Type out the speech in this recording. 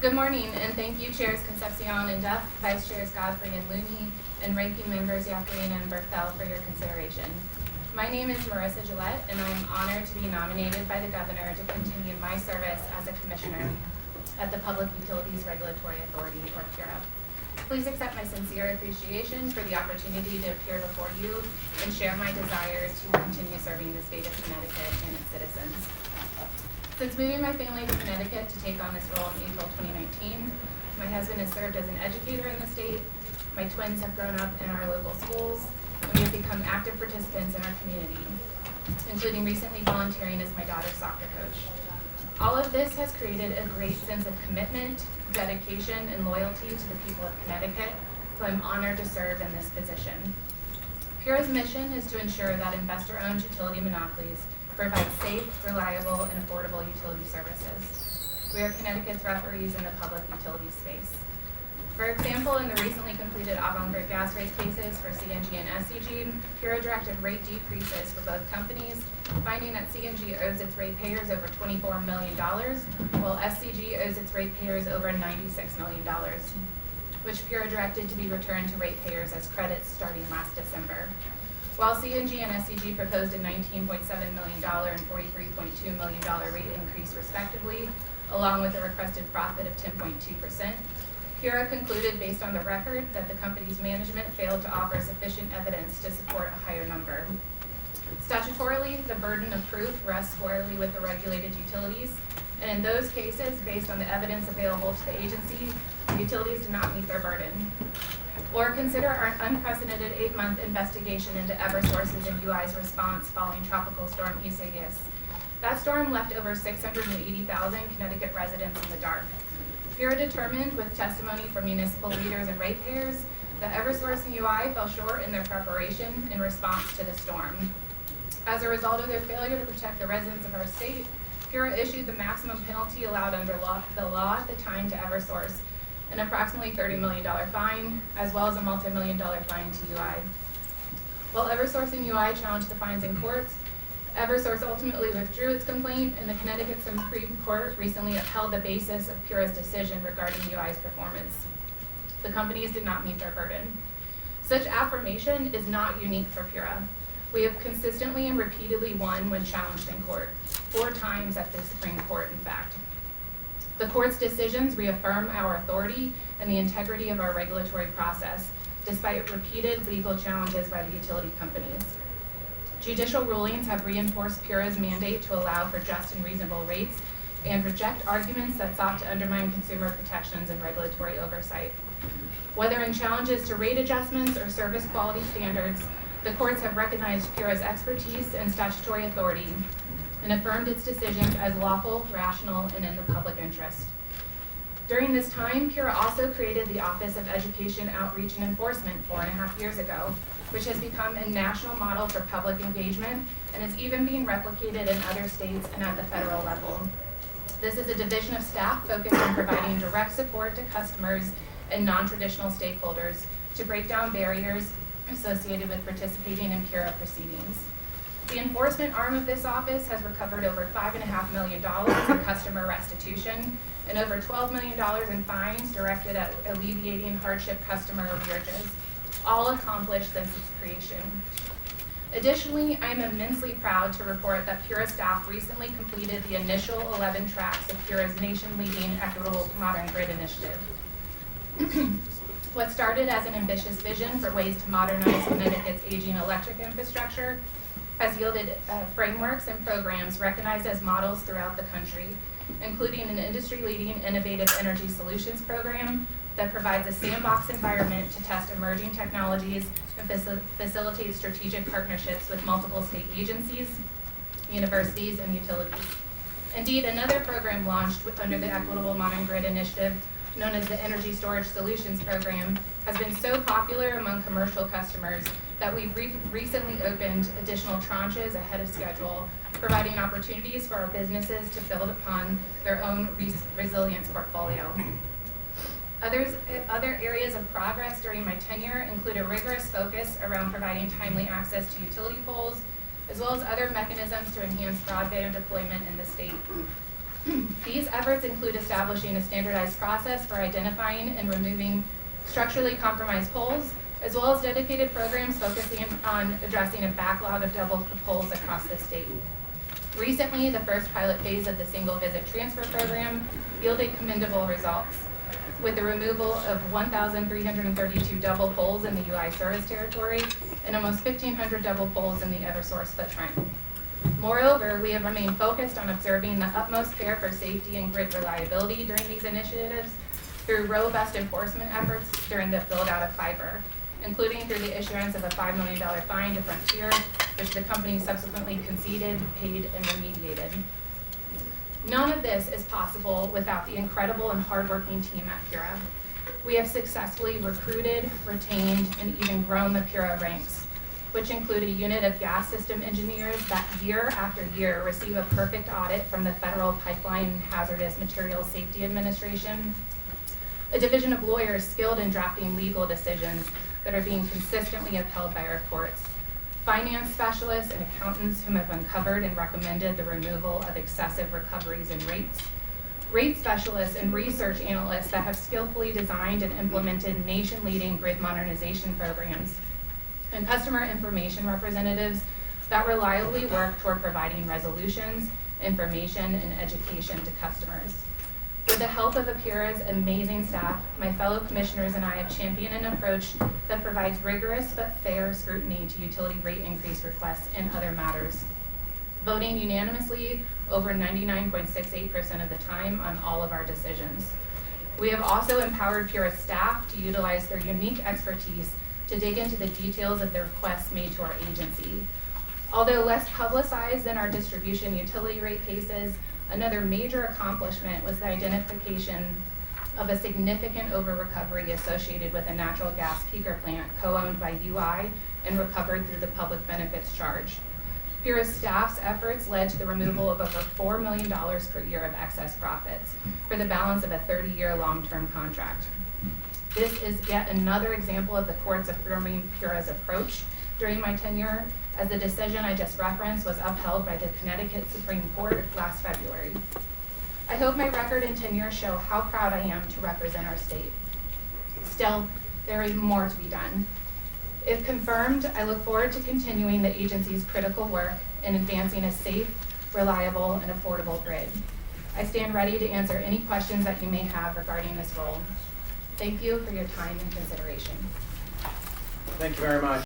Good morning, and thank you, Chairs Concepcion and Duff, Vice Chairs Godfrey and Looney, and Ranking Members Yakarina and Berthel for your consideration. My name is Marissa Gillett, and I am honored to be nominated by the Governor to continue my service as a Commissioner at the Public Utilities Regulatory Authority, or PURA. Please accept my sincere appreciation for the opportunity to appear before you and share my desire to continue serving the state of Connecticut and its citizens. Since moving my family to Connecticut to take on this role in April 2019, my husband has served as an educator in the state, my twins have grown up in our local schools, and we have become active participants in our community, including recently volunteering as my daughter's soccer coach. All of this has created a great sense of commitment, dedication, and loyalty to the people of Connecticut, so I'm honored to serve in this position. PURA's mission is to ensure that investor-owned utility monopolies provide safe, reliable, and affordable utility services. We are Connecticut's referees in the public utility space. For example, in the recently completed avant-garde gas rate cases for CNG and SCG, PURA directed rate decreases for both companies, finding that CNG owes its ratepayers over $24 million, while SCG owes its ratepayers over $96 million, which PURA directed to be returned to ratepayers as credits starting last December. While CNG and SCG proposed a $19.7 million and $43.2 million rate increase respectively, along with a requested profit of 10.2%, PURA concluded based on the record that the company's management failed to offer sufficient evidence to support a higher number. Statutorily, the burden of proof rests squarely with the regulated utilities, and in those cases, based on the evidence available to the agency, the utilities did not meet their burden. Or consider our unprecedented 8-month investigation into Eversource's and UI's response following Tropical Storm Isaias. That storm left over 680,000 Connecticut residents in the dark. PURA determined, with testimony from municipal leaders and ratepayers, that Eversource and UI fell short in their preparation in response to the storm. As a result of their failure to protect the residents of our state, PURA issued the maximum penalty allowed under the law at the time to Eversource, an approximately $30 million fine, as well as a multi-million-dollar fine to UI. While Eversource and UI challenged the fines in courts, Eversource ultimately withdrew its complaint, and the Connecticut Supreme Court recently upheld the basis of PURA's decision regarding UI's performance. The companies did not meet their burden. Such affirmation is not unique for PURA. We have consistently and repeatedly won when challenged in court, 4 times at the Supreme Court, in fact. The court's decisions reaffirm our authority and the integrity of our regulatory process, despite repeated legal challenges by the utility companies. Judicial rulings have reinforced PURA's mandate to allow for just and reasonable rates and reject arguments that sought to undermine consumer protections and regulatory oversight. Whether in challenges to rate adjustments or service quality standards, the courts have recognized PURA's expertise and statutory authority and affirmed its decisions as lawful, rational, and in the public interest. During this time, PURA also created the Office of Education, Outreach, and Enforcement 4.5 years ago, which has become a national model for public engagement and is even being replicated in other states and at the federal level. This is a division of staff focused on providing direct support to customers and non-traditional stakeholders to break down barriers associated with participating in PURA proceedings. The enforcement arm of this office has recovered over $5.5 million in customer restitution and over $12 million in fines directed at alleviating hardship customer arrearages, all accomplished since its creation. Additionally, I am immensely proud to report that PURA staff recently completed the initial 11 tracks of PURA's nation-leading Equitable Modern Grid initiative. What started as an ambitious vision for ways to modernize Connecticut's aging electric infrastructure has yielded frameworks and programs recognized as models throughout the country, including an industry-leading innovative energy solutions program that provides a sandbox environment to test emerging technologies and facilitate strategic partnerships with multiple state agencies, universities, and utilities. Indeed, another program launched under the Equitable Modern Grid initiative, known as the Energy Storage Solutions Program, has been so popular among commercial customers that we've recently opened additional tranches ahead of schedule, providing opportunities for our businesses to build upon their own resilience portfolio. Other areas of progress during my tenure include a rigorous focus around providing timely access to utility poles, as well as other mechanisms to enhance broadband deployment in the state. These efforts include establishing a standardized process for identifying and removing structurally compromised poles, as well as dedicated programs focusing on addressing a backlog of double poles across the state. Recently, the first pilot phase of the single visit transfer program yielded commendable results, with the removal of 1,332 double poles in the UI service territory and almost 1,500 double poles in the Eversource footprint. Moreover, we have remained focused on observing the utmost care for safety and grid reliability during these initiatives through robust enforcement efforts during the build-out of fiber, including through the issuance of a $5 million fine to Frontier, which the company subsequently conceded, paid, and remediated. None of this is possible without the incredible and hardworking team at PURA. We have successfully recruited, retained, and even grown the PURA ranks, which include a unit of gas system engineers that year after year receive a perfect audit from the Federal Pipeline and Hazardous Materials Safety Administration, a division of lawyers skilled in drafting legal decisions that are being consistently upheld by our courts, finance specialists and accountants whom have uncovered and recommended the removal of excessive recoveries and rates, rate specialists and research analysts that have skillfully designed and implemented nation-leading grid modernization programs, and customer information representatives that reliably work toward providing resolutions, information, and education to customers. With the help of PURA's amazing staff, my fellow commissioners and I have championed an approach that provides rigorous but fair scrutiny to utility rate increase requests and other matters, voting unanimously over 99.68% of the time on all of our decisions. We have also empowered PURA staff to utilize their unique expertise to dig into the details of the requests made to our agency. Although less publicized than our distribution utility rate cases, another major accomplishment was the identification of a significant over-recovery associated with a natural gas peaker plant co-owned by UI and recovered through the public benefits charge. PURA staff's efforts led to the removal of over $4 million per year of excess profits for the balance of a 30-year long-term contract. This is yet another example of the courts affirming PURA's approach during my tenure, as the decision I just referenced was upheld by the Connecticut Supreme Court last February. I hope my record and tenure show how proud I am to represent our state. Still, there is more to be done. If confirmed, I look forward to continuing the agency's critical work in advancing a safe, reliable, and affordable grid. I stand ready to answer any questions that you may have regarding this role. Thank you for your time and consideration. Thank you very much.